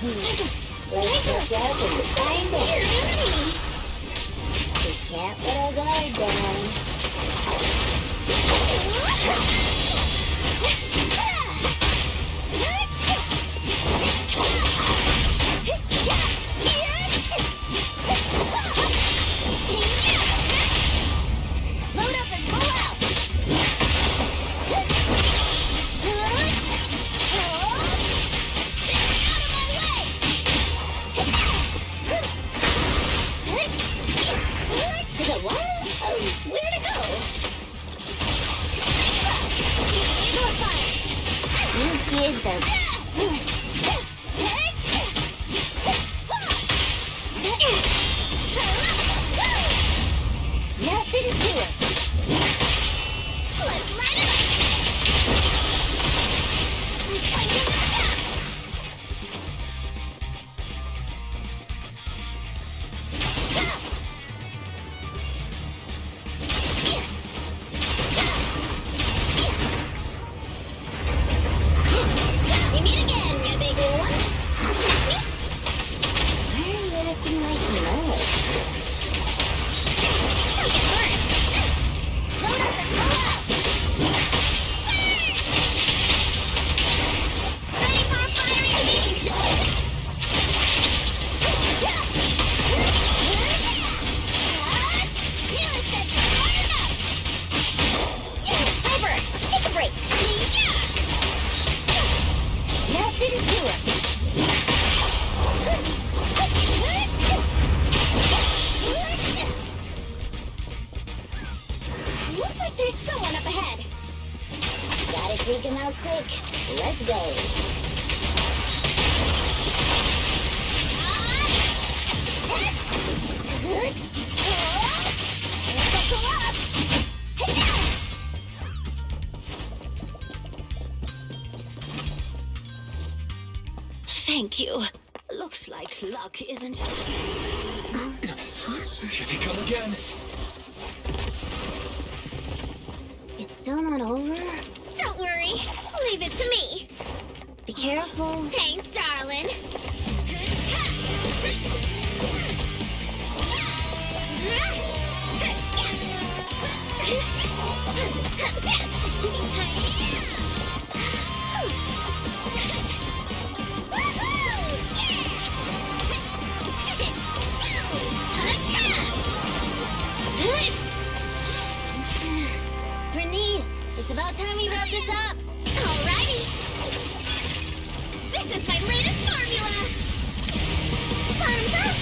Let's catch up and find out. We can't let our guard down. Load up and pull out! What? Oh, where'd it go? You kids are... Nothing to it. Let's light it up! Time to look out! We meet again, you big one. Why are you acting like mud? Don't get hurt. Load up and pull out. Ready for a fiery speed. Piper, take a break. Nothing to it. Looks like there's someone up ahead. Gotta take him out quick. Let's go. Buckle up. Thank you. Looks like luck, isn't it? Here they come again. It's still not over. Don't worry. Leave it to me. Be careful. Thanks, darling. Burnice, it's about time we wrap this up. Alrighty. This is my latest formula. Bottoms up.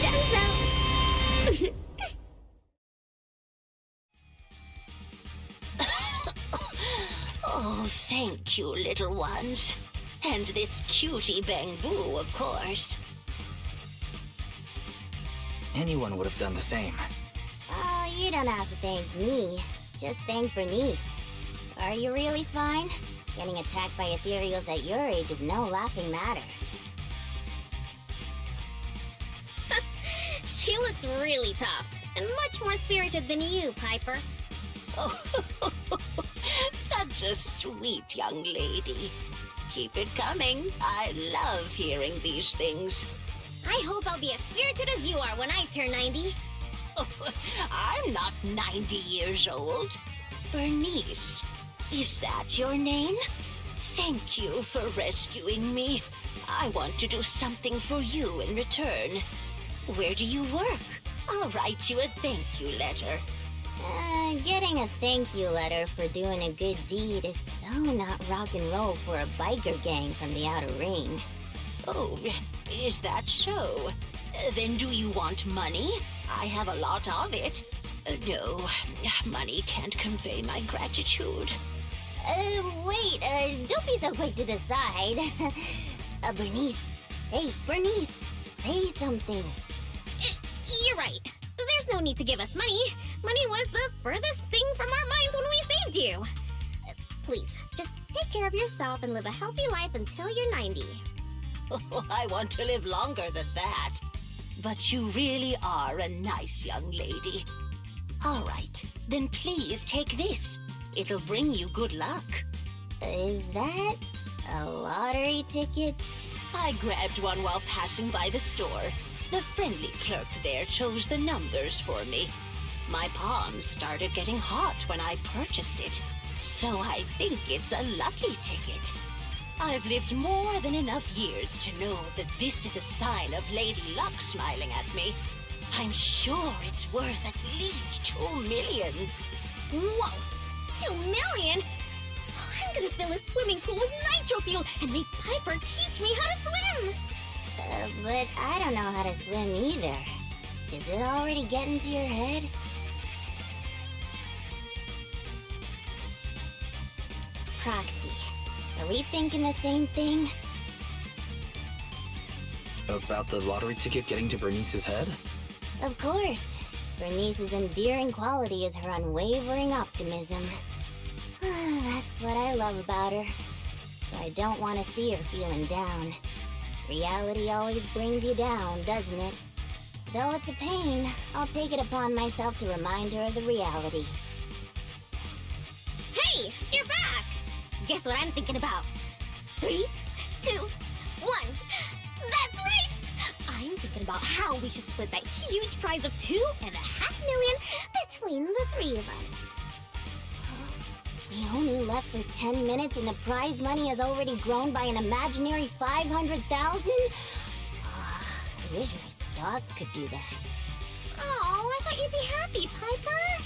Done. Oh, thank you, little ones. And this cutie bamboo, of course. Anyone would have done the same. Oh, you don't have to thank me. Just thank Burnice. Are you really fine? Getting attacked by ethereals at your age is no laughing matter. She looks really tough and much more spirited than you, Piper. Oh, such a sweet young lady. Keep it coming. I love hearing these things. I hope I'll be as spirited as you are when I turn 90. I'm not 90 years old. Burnice, is that your name? Thank you for rescuing me. I want to do something for you in return. Where do you work? I'll write you a thank you letter. Getting a thank you letter for doing a good deed is so not rock and roll for a biker gang from the outer ring. Oh, is that so? Then do you want money? I have a lot of it. No, money can't convey my gratitude. Wait, don't be so quick to decide. Burnice. Hey, Burnice, say something. You're right. There's no need to give us money. Money was the furthest thing from our minds when we saved you. Please, just take care of yourself and live a healthy life until you're 90. Oh, I want to live longer than that. but you really are a nice young lady. All right, then please take this. It'll bring you good luck. Is that a lottery ticket? I grabbed one while passing by the store. The friendly clerk there chose the numbers for me. My palms started getting hot when I purchased it, so I think it's a lucky ticket. I've lived more than enough years to know that this is a sign of Lady Luck smiling at me. I'm sure it's worth at least 2 million. Whoa! 2 million? I'm gonna fill a swimming pool with nitro fuel and make Piper teach me how to swim! But I don't know how to swim either. Is it already getting to your head? Proxy, are we thinking the same thing? About the lottery ticket getting to Burnice's head? Of course. Burnice's endearing quality is her unwavering optimism. That's what I love about her. So I don't want to see her feeling down. Reality always brings you down, doesn't it? Though it's a pain, I'll take it upon myself to remind her of the reality. Hey, you're back! Guess what I'm thinking about? 3, 2, 1. That's right! I'm thinking about how we should split that huge prize of $2.5 million between the 3 of us. We only left for 10 minutes and the prize money has already grown by an imaginary 500,000? I wish my stocks could do that. Oh, I thought you'd be happy, Piper.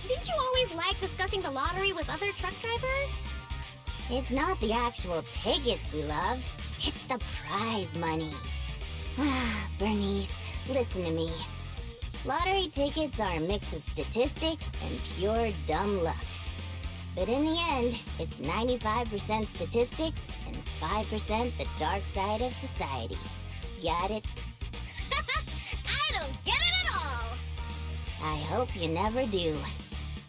Didn't you always like discussing the lottery with other truck drivers? It's not the actual tickets we love, it's the prize money. Burnice, listen to me. Lottery tickets are a mix of statistics and pure dumb luck. But in the end, it's 95% statistics and 5% the dark side of society. Got it? I don't get it at all! I hope you never do.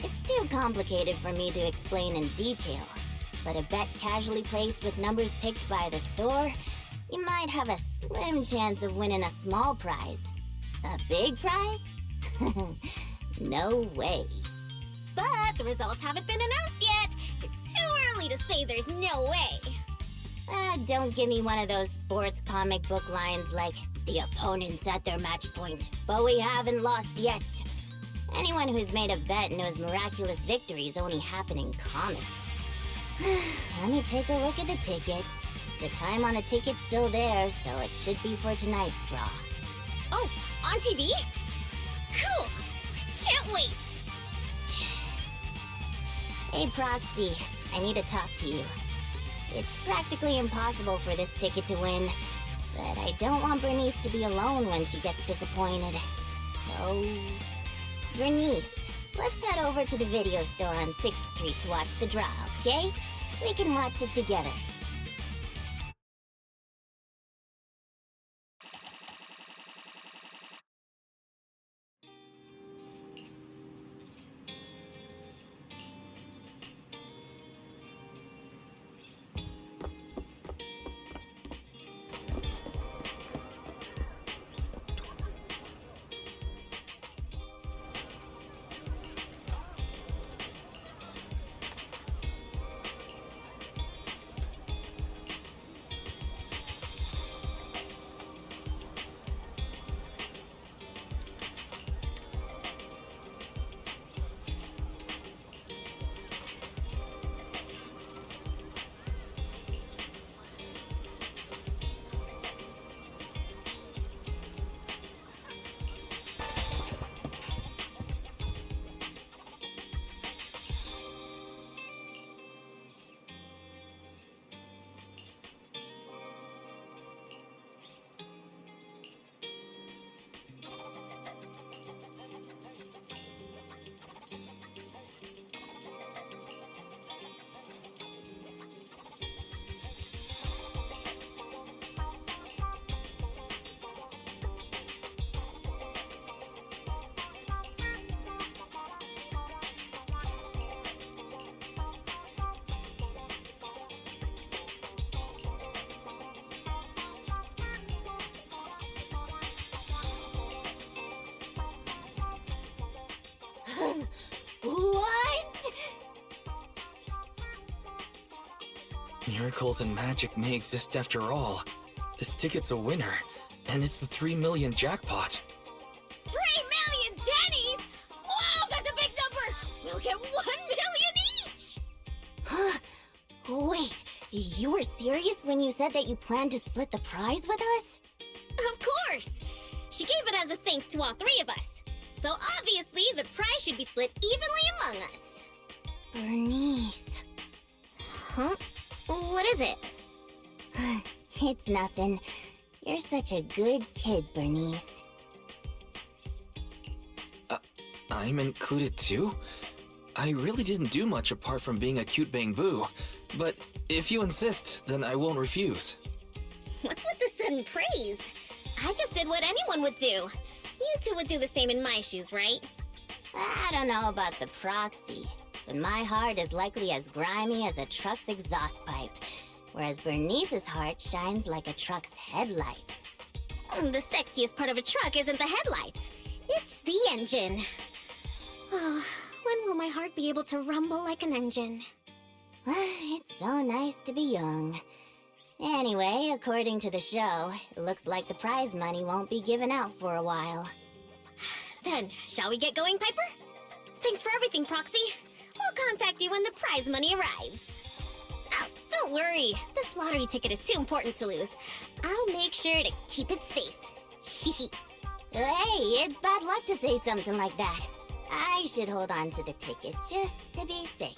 It's too complicated for me to explain in detail. But a bet casually placed with numbers picked by the store, you might have a slim chance of winning a small prize. A big prize? No way. But the results haven't been announced yet. It's too early to say there's no way. Don't give me one of those sports comic book lines like, the opponent's at their match point, but we haven't lost yet. Anyone who's made a bet knows miraculous victories only happen in comics. Let me take a look at the ticket. The time on the ticket's still there, so it should be for tonight's draw. Oh, on TV? Cool! Can't wait! Hey, Proxy, I need to talk to you. It's practically impossible for this ticket to win, but I don't want Burnice to be alone when she gets disappointed. So... Burnice, let's head over to the video store on 6th Street to watch the draw, okay? We can watch it together. Miracles and magic may exist after all. This ticket's a winner, and it's the 3 million jackpot. 3 million Denny's? Whoa, that's a big number! We'll get 1 million each! Huh? Wait, you were serious when you said that you planned to split the prize with us? Of course! She gave it as a thanks to all 3 of us. So obviously, the prize should be split evenly among us. Burnice. Huh? What is it? It's nothing. You're such a good kid, Burnice. I'm included too? I really didn't do much apart from being a cute bang-boo. But if you insist, then I won't refuse. What's with the sudden praise? I just did what anyone would do. You two would do the same in my shoes, right? I don't know about the proxy, but my heart is likely as grimy as a truck's exhaust pipe, whereas Burnice's heart shines like a truck's headlights. The sexiest part of a truck isn't the headlights. It's the engine. Oh, when will my heart be able to rumble like an engine? It's so nice to be young. Anyway, according to the show, it looks like the prize money won't be given out for a while. Then, shall we get going, Piper? Thanks for everything, Proxy. We'll contact you when the prize money arrives. Oh, don't worry. This lottery ticket is too important to lose. I'll make sure to keep it safe. Hee Hey, it's bad luck to say something like that. I should hold on to the ticket just to be safe.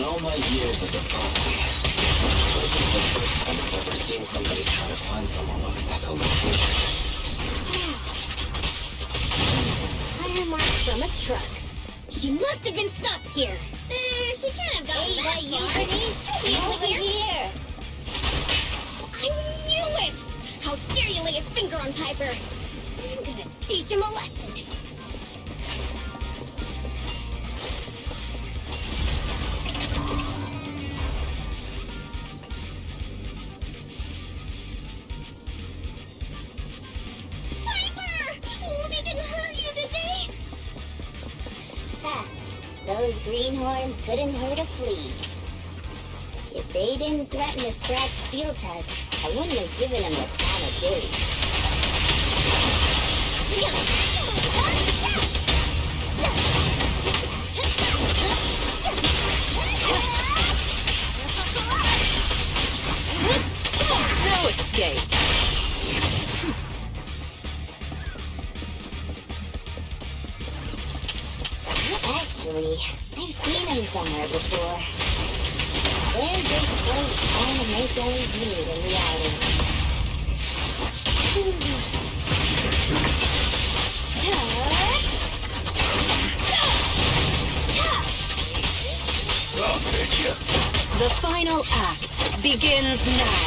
all my years as a proxy, this is the first time I've ever seen somebody try to find someone with echolocation. Tire marks from a truck. She must have been stopped here. She can't have gotten that far. Over here. I knew it! How dare you lay a finger on Piper? I'm gonna teach him a lesson. Those greenhorns couldn't hurt a flea. If they didn't threaten to scratch Steel Tusk, I wouldn't have given them the time of day. No escape. Actually, I've seen him somewhere before. They're just folks trying to make ends meet in reality. The final act begins now.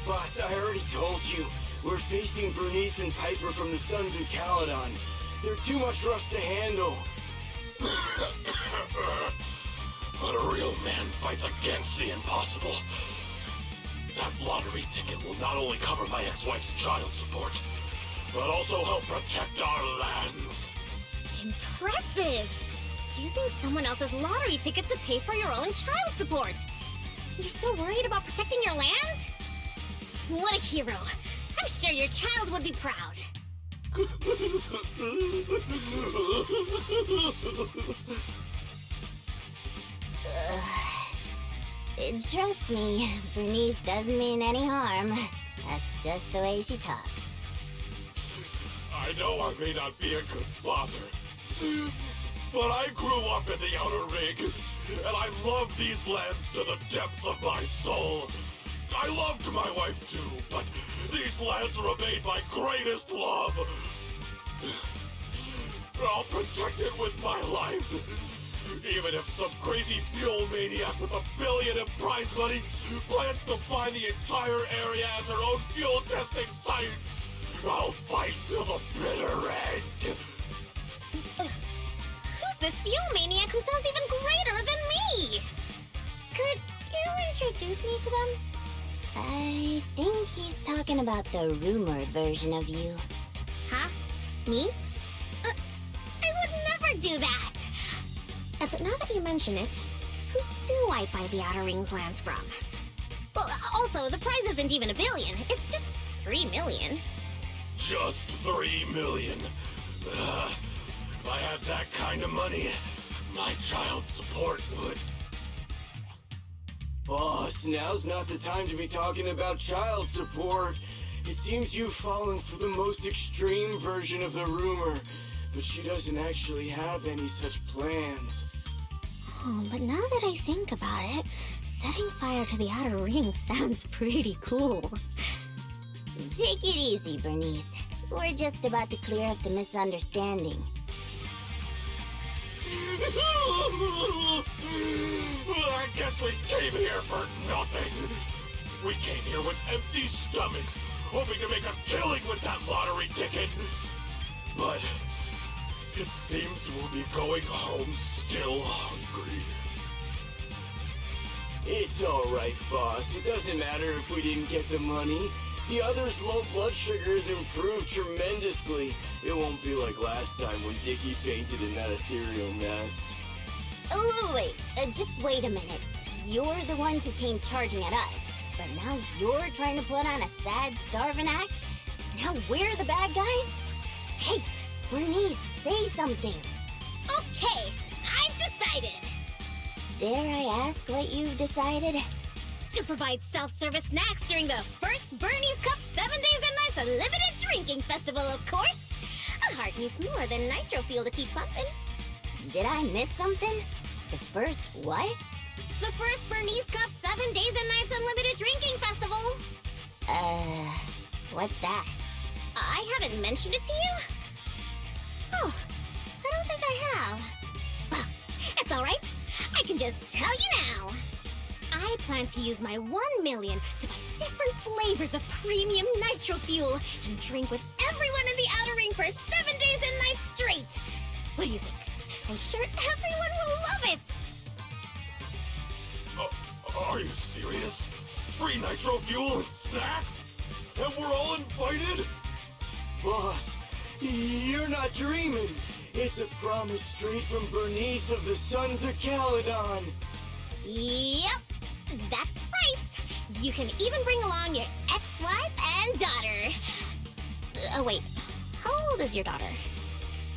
Boss, I already told you. We're facing Burnice and Piper from the Sons of Caledon. They're too much for us to handle. But a real man fights against the impossible. That lottery ticket will not only cover my ex-wife's child support, but also help protect our lands. Impressive! Using someone else's lottery ticket to pay for your own child support. You're still worried about protecting your land? What a hero. I'm sure your child would be proud. Trust me, Burnice doesn't mean any harm. That's just the way she talks. I know I may not be a good father, but I grew up in the Outer Ring, and I love these lands to the depths of my soul. I loved my wife too, but these lands remain my greatest love. I'll protect it with my life. Even if some crazy fuel maniac with $1 billion in prize money plans to find the entire area as their own fuel testing site, I'll fight till the bitter end. Who's this fuel maniac who sounds even greater than me? Could you introduce me to them? I think he's talking about the rumored version of you. Huh? Me? I would never do that! But now that you mention it, who do I buy the Outer Rings lands from? Well, also, the prize isn't even $1 billion. It's just 3 million. Just 3 million. If I had that kind of money, my child support would... Boss, now's not the time to be talking about child support. It seems you've fallen for the most extreme version of the rumor, but she doesn't actually have any such plans. Oh, but now that I think about it, setting fire to the Outer Ring sounds pretty cool. Take it easy, Burnice. We're just about to clear up the misunderstanding. I guess we came here for nothing. We came here with empty stomachs, hoping to make a killing with that lottery ticket. But it seems we'll be going home still hungry. It's alright, boss. It doesn't matter if we didn't get the money. The other's low blood sugar has improved tremendously. It won't be like last time when Dickie fainted in that ethereal nest. Oh, wait. Just wait a minute. You're the ones who came charging at us, but now you're trying to put on a sad, starving act? Now we're the bad guys? Hey, Burnice, say something. Okay, I've decided! Dare I ask what you've decided? To provide self-service snacks during the first Burnice Cup 7 Days and Nights Unlimited Drinking Festival, of course! A heart needs more than nitro fuel to keep pumping. Did I miss something? The first what? The first Burnice Cup 7 Days and Nights Unlimited Drinking Festival! What's that? I haven't mentioned it to you? Oh, I don't think I have. Well, it's alright. I can just tell you now. I plan to use my 1 million to buy different flavors of premium nitro fuel and drink with everyone in the Outer Ring for 7 days and nights straight. What do you think? I'm sure everyone will love it. Are you serious? Free nitro fuel and snacks? And we're all invited? Boss, you're not dreaming. It's a promise straight from Burnice of the Sons of Caledon. Yep, that's right. You can even bring along your ex-wife and daughter. Oh wait, how old is your daughter?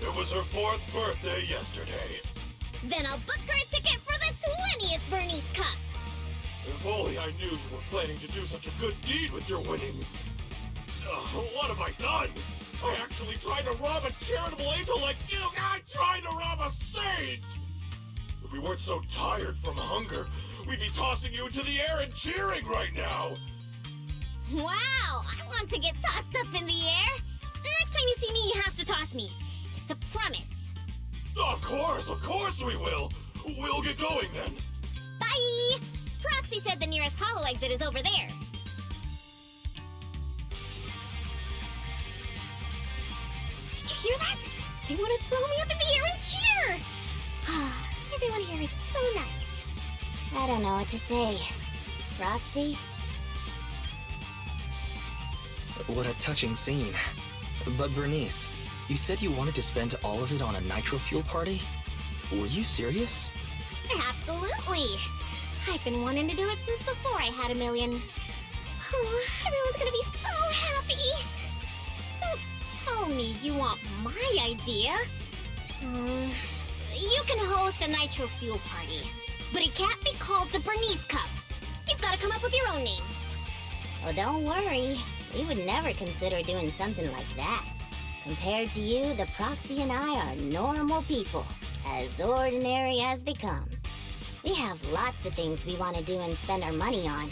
It was her 4th birthday yesterday. Then I'll book her a ticket for the 20th Burnice Cup. If only I knew you were planning to do such a good deed with your winnings. What have I done? I actually tried to rob a charitable angel like you. I tried to rob a sage! If we weren't so tired from hunger, we'd be tossing you into the air and cheering right now. Wow, I want to get tossed up in the air. Next time you see me, you have to toss me. It's a promise. Of course we will. We'll get going then. Bye! Proxy said the nearest hollow exit is over there. Did you hear that? They want to throw me up in the air and cheer! Everyone here is so nice. I don't know what to say. Roxy? What a touching scene. But Burnice, you said you wanted to spend all of it on a nitro fuel party? Were you serious? Absolutely! I've been wanting to do it since before I had $1 million. Oh, everyone's gonna be so happy! Don't tell me you want my idea. You can host a nitro fuel party, but it can't be called the Burnice Cup. You've got to come up with your own name. Well, don't worry. We would never consider doing something like that. Compared to you, the Proxy and I are normal people, as ordinary as they come. We have lots of things we want to do and spend our money on.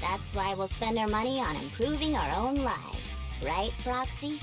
That's why we'll spend our money on improving our own lives. Right, Proxy?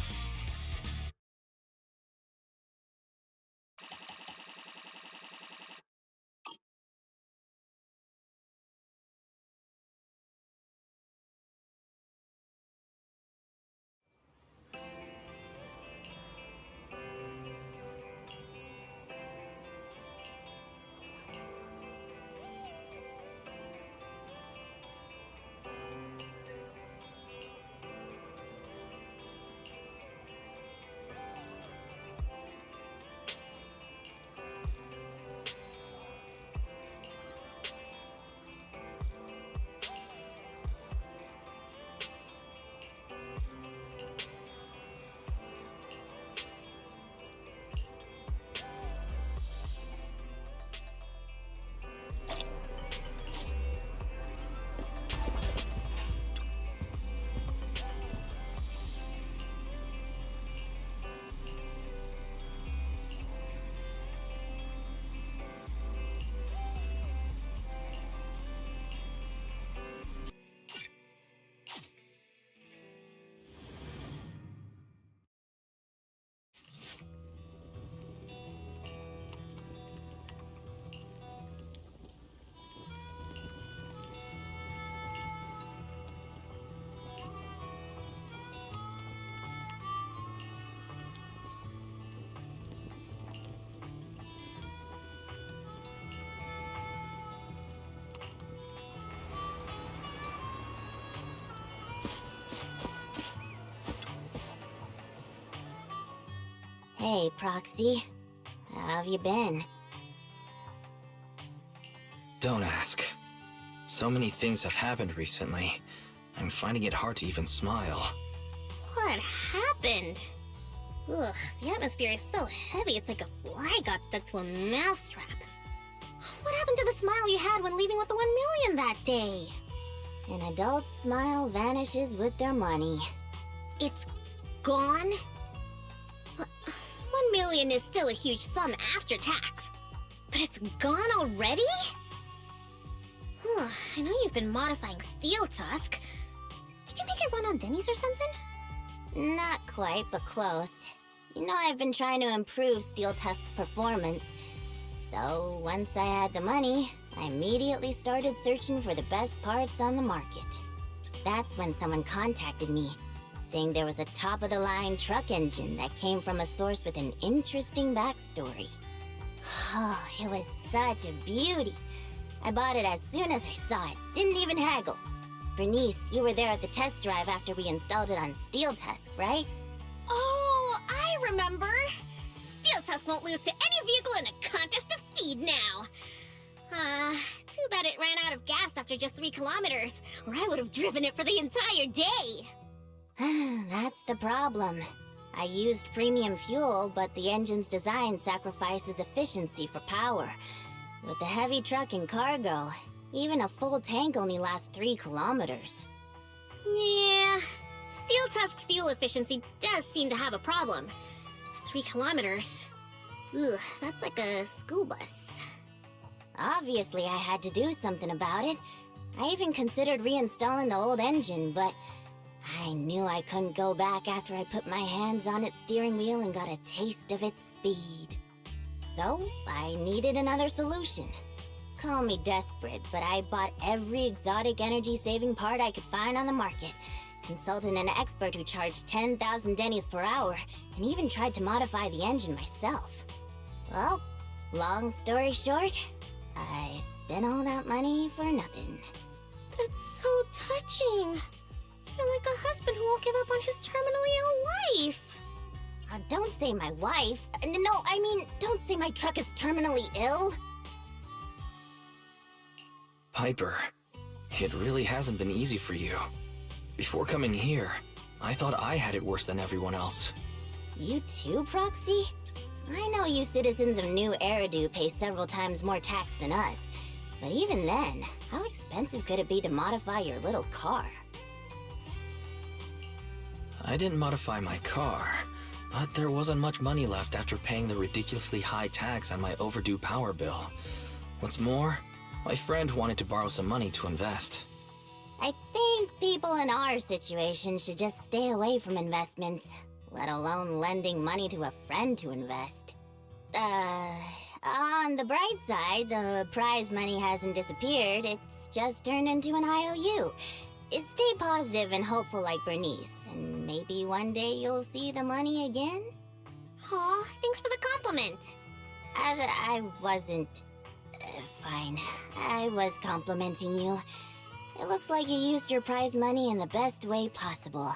Hey, Proxy. How have you been? Don't ask. So many things have happened recently. I'm finding it hard to even smile. What happened? Ugh, the atmosphere is so heavy it's like a fly got stuck to a mousetrap. What happened to the smile you had when leaving with the 1 million that day? An adult's smile vanishes with their money. It's gone? 1 million is still a huge sum after tax. But it's gone already? I know you've been modifying Steel Tusk. Did you make it run on Denny's or something? Not quite, but close. You know, I've been trying to improve Steel Tusk's performance. So, once I had the money, I immediately started searching for the best parts on the market. That's when someone contacted me, saying there was a top-of-the-line truck engine that came from a source with an interesting backstory. Oh, it was such a beauty. I bought it as soon as I saw it, didn't even haggle. Burnice, you were there at the test drive after we installed it on Steel Tusk, right? Oh, I remember! Steel Tusk won't lose to any vehicle in a contest of speed now. Too bad it ran out of gas after just 3 kilometers, or I would have driven it for the entire day. That's the problem. I used premium fuel, but the engine's design sacrifices efficiency for power. With the heavy truck and cargo, even a full tank only lasts 3 kilometers. Yeah, Steel Tusk's fuel efficiency does seem to have a problem. 3 kilometers? Ugh, that's like a school bus. Obviously, I had to do something about it. I even considered reinstalling the old engine, but I knew I couldn't go back after I put my hands on its steering wheel and got a taste of its speed. So, I needed another solution. Call me desperate, but I bought every exotic energy-saving part I could find on the market, consulted an expert who charged 10,000 dennies per hour, and even tried to modify the engine myself. Well, long story short, I spent all that money for nothing. That's so touching. You're like a husband who won't give up on his terminally ill wife. Don't say my wife. No, I mean, don't say my truck is terminally ill. Piper, it really hasn't been easy for you. Before coming here, I thought I had it worse than everyone else. You too, Proxy? I know you citizens of New Eridu pay several times more tax than us, but even then, how expensive could it be to modify your little car? I didn't modify my car, but there wasn't much money left after paying the ridiculously high tax on my overdue power bill. What's more, my friend wanted to borrow some money to invest. I think people in our situation should just stay away from investments, let alone lending money to a friend to invest. On the bright side, the prize money hasn't disappeared, it's just turned into an IOU. Stay positive and hopeful like Burnice, and maybe one day you'll see the money again? Aw, thanks for the compliment. I wasn't... fine. I was complimenting you. It looks like you used your prize money in the best way possible.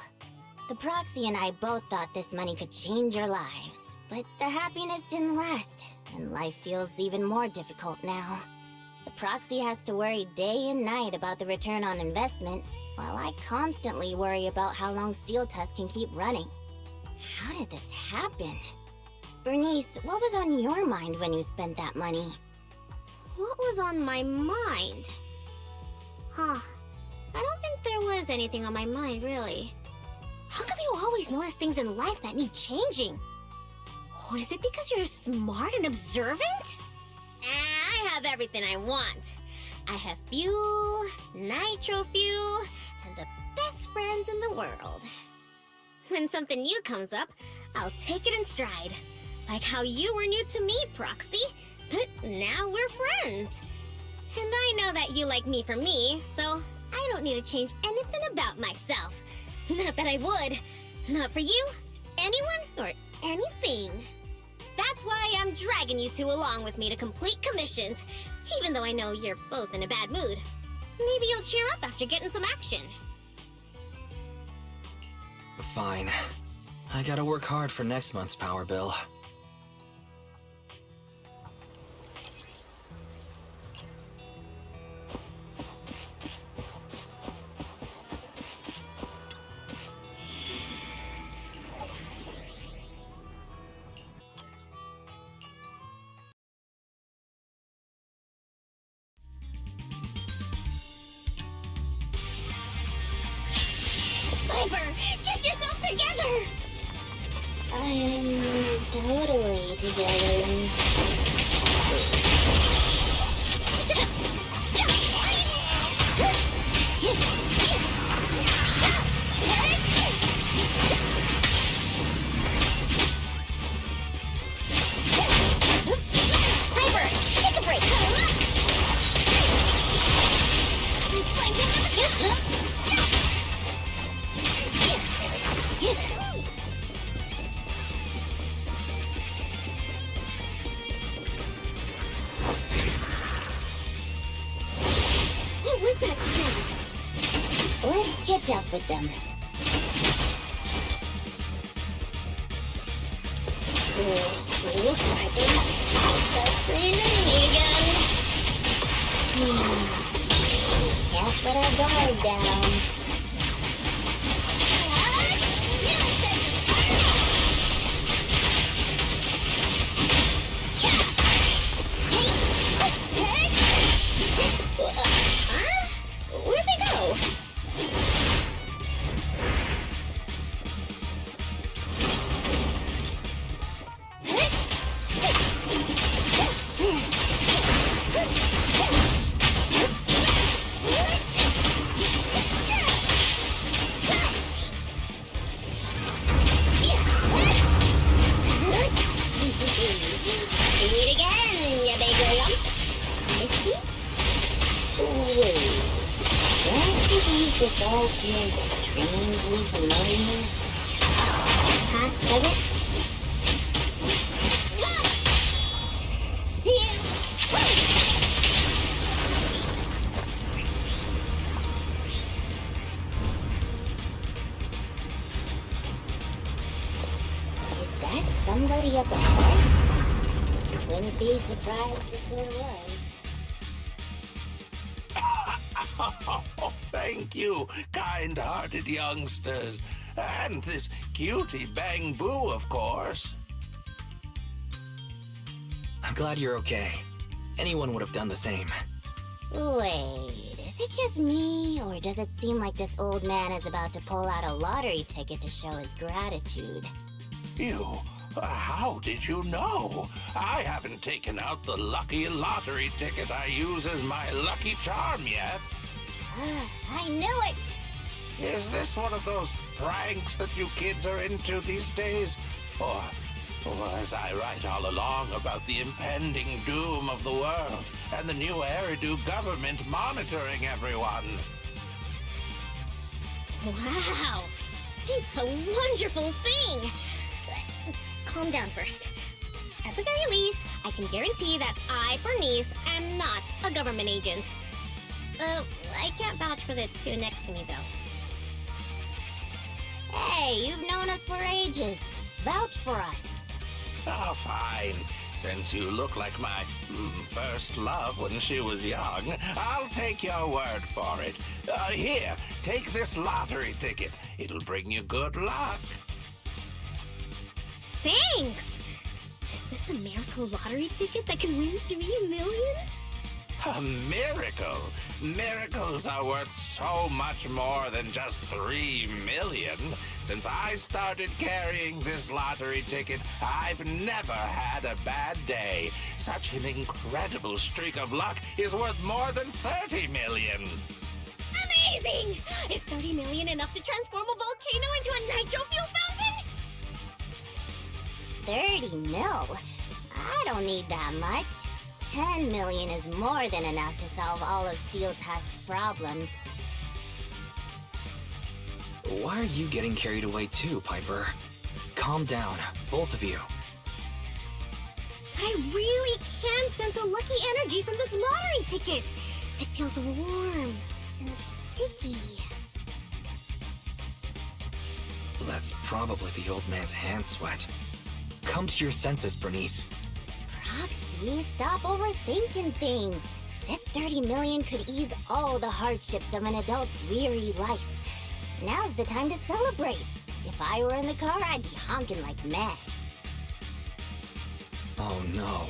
The Proxy and I both thought this money could change your lives, but the happiness didn't last, and life feels even more difficult now. The Proxy has to worry day and night about the return on investment, while I constantly worry about how long Steel Tusk can keep running. How did this happen? Burnice, what was on your mind when you spent that money? What was on my mind? Huh. I don't think there was anything on my mind, really. How come you always notice things in life that need changing? Oh, is it because you're smart and observant? I have everything I want. I have fuel, nitro fuel, and the best friends in the world. When something new comes up, I'll take it in stride. Like how you were new to me, Proxy, but now we're friends. And I know that you like me for me, so I don't need to change anything about myself. Not that I would. Not for you, anyone, or anything. That's why I'm dragging you two along with me to complete commissions, even though I know you're both in a bad mood. Maybe you'll cheer up after getting some action. Fine. I gotta work hard for next month's power bill. Piper, get yourself together! I'm totally together. Piper, take a break! What was that sound? Let's catch up with them. Looks like it's Megan. Can't put our guard down. Where'd they go? I see. Wait, don't you think this all feels strangely familiar? Huh? Does it? Dear. Is that somebody up ahead? Wouldn't be surprised if there was. Thank you, kind-hearted youngsters. And this cutie Bang Boo, of course. I'm glad you're okay. Anyone would have done the same. Wait, is it just me, or does it seem like this old man is about to pull out a lottery ticket to show his gratitude? How did you know? I haven't taken out the lucky lottery ticket I use as my lucky charm yet. I knew it! Is this one of those pranks that you kids are into these days? Or was I right all along about the impending doom of the world and the new Eridu government monitoring everyone? Wow. It's a wonderful thing. Calm down first. At the very least, I can guarantee that I, Burnice, am not a government agent. I can't vouch for the two next to me, though. Hey, you've known us for ages. Vouch for us. Oh, fine. Since you look like my first love when she was young, I'll take your word for it. Here, take this lottery ticket. It'll bring you good luck. Thanks! Is this a miracle lottery ticket that can win 3 million? A miracle? Miracles are worth so much more than just 3 million. Since I started carrying this lottery ticket, I've never had a bad day. Such an incredible streak of luck is worth more than 30 million. Amazing! Is 30 million enough to transform a volcano into a nitro fuel fountain? 30 mil? I don't need that much. 10 million is more than enough to solve all of Steel Tusk's problems. Why are you getting carried away too, Piper? Calm down, both of you. I really can sense a lucky energy from this lottery ticket. It feels warm and sticky. That's probably the old man's hand sweat. Come to your senses, Burnice. Proxy, stop overthinking things. This 30 million could ease all the hardships of an adult's weary life. Now's the time to celebrate. If I were in the car, I'd be honking like mad. Oh no.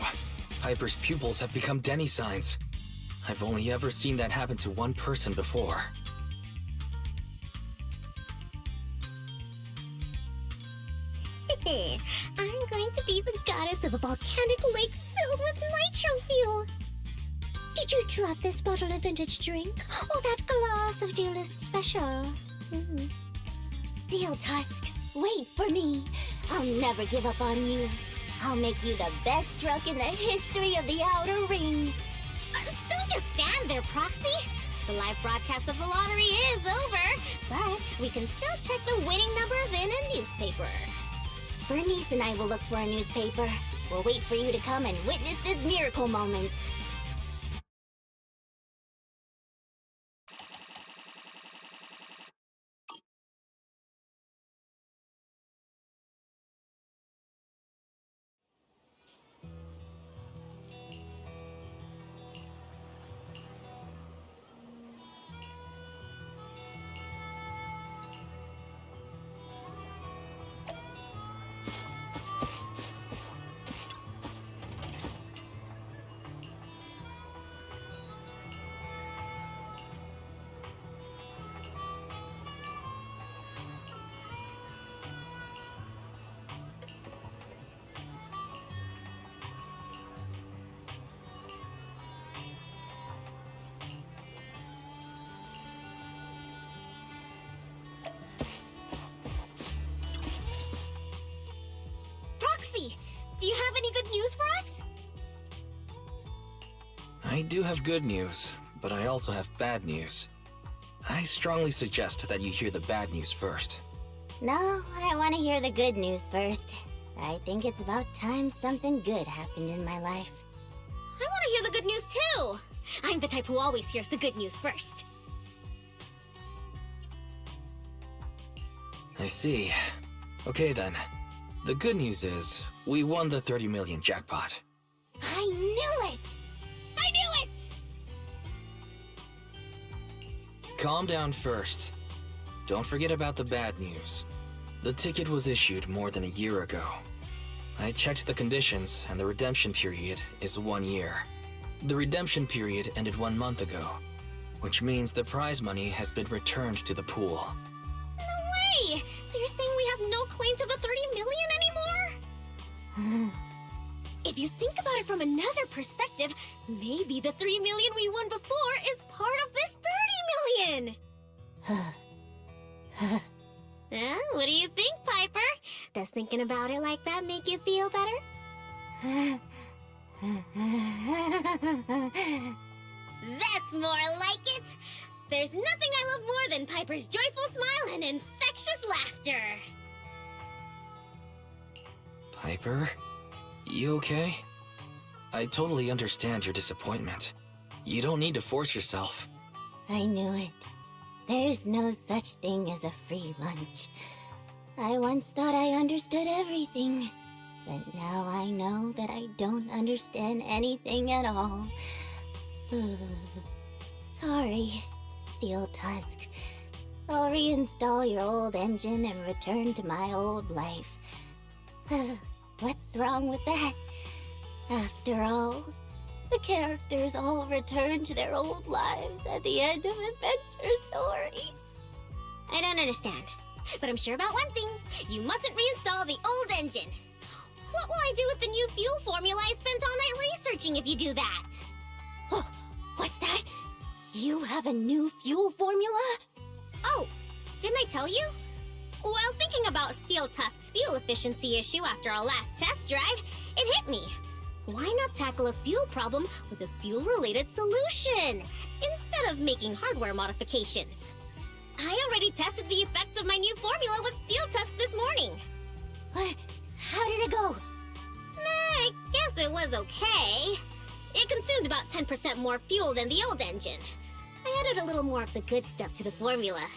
Piper's pupils have become Denny signs. I've only ever seen that happen to one person before. I'm going to be the goddess of a volcanic lake filled with nitro fuel. Did you drop this bottle of vintage drink? Or that glass of dearest special? Steel Tusk, wait for me. I'll never give up on you. I'll make you the best truck in the history of the Outer Ring. Don't just stand there, Proxy. The live broadcast of the lottery is over, but we can still check the winning numbers in a newspaper. Burnice and I will look for a newspaper. We'll wait for you to come and witness this miracle moment. I do have good news, but I also have bad news. I strongly suggest that you hear the bad news first. No, I want to hear the good news first. I think it's about time something good happened in my life. I want to hear the good news too! I'm the type who always hears the good news first. I see. Okay then. The good news is, we won the 30 million jackpot. I knew it! I knew it! Calm down first. Don't forget about the bad news. The ticket was issued more than a year ago. I checked the conditions, and the redemption period is 1 year. The redemption period ended 1 month ago, which means the prize money has been returned to the pool. No way! So you're saying we have no claim to the 30 million anymore? If you think about it from another perspective, maybe the 3 million we won before is part of this 30 million! What do you think, Piper? Does thinking about it like that make you feel better? That's more like it! There's nothing I love more than Piper's joyful smile and infectious laughter! Piper? You okay? I totally understand your disappointment. You don't need to force yourself. I knew it. There's no such thing as a free lunch. I once thought I understood everything, but now I know that I don't understand anything at all. Sorry, Steel Tusk. I'll reinstall your old engine and return to my old life. What's wrong with that? After all, the characters all return to their old lives at the end of adventure stories. I don't understand, but I'm sure about one thing. You mustn't reinstall the old engine. What will I do with the new fuel formula I spent all night researching if you do that? Oh, what's that? You have a new fuel formula? Oh, didn't I tell you? While thinking about Steel Tusk's fuel efficiency issue after our last test drive, it hit me. Why not tackle a fuel problem with a fuel-related solution, instead of making hardware modifications? I already tested the effects of my new formula with Steel Tusk this morning. What? How did it go? I guess it was okay. It consumed about 10% more fuel than the old engine. I added a little more of the good stuff to the formula.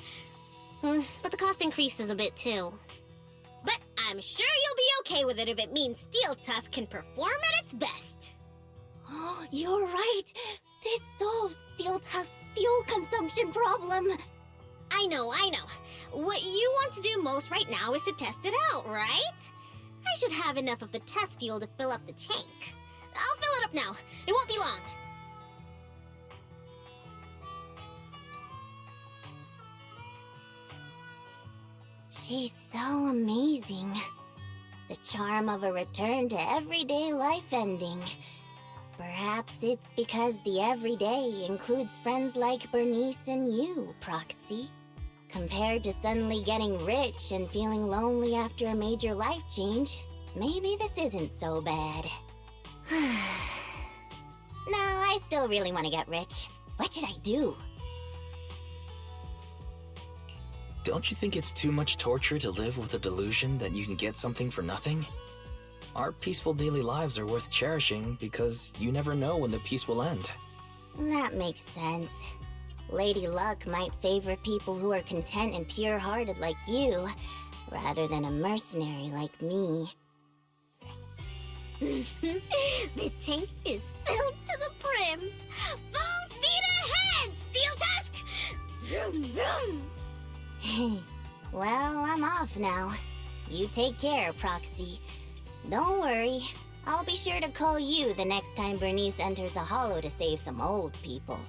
But the cost increases a bit too. But I'm sure you'll be okay with it if it means Steel Tusk can perform at its best. Oh, you're right. This solves Steel Tusk's fuel consumption problem. I know. What you want to do most right now is to test it out, right? I should have enough of the test fuel to fill up the tank. I'll fill it up now. It won't be long. She's so amazing. The charm of a return to everyday life ending. Perhaps it's because the everyday includes friends like Burnice and you, Proxy. Compared to suddenly getting rich and feeling lonely after a major life change, maybe this isn't so bad. No, I still really want to get rich. What should I do? Don't you think it's too much torture to live with the delusion that you can get something for nothing? Our peaceful daily lives are worth cherishing because you never know when the peace will end. That makes sense. Lady Luck might favor people who are content and pure-hearted like you, rather than a mercenary like me. The tank is filled to the brim. Full speed ahead, Steel Tusk! Vroom, vroom. Well, I'm off now. You take care, Proxy. Don't worry. I'll be sure to call you the next time Burnice enters a hollow to save some old people.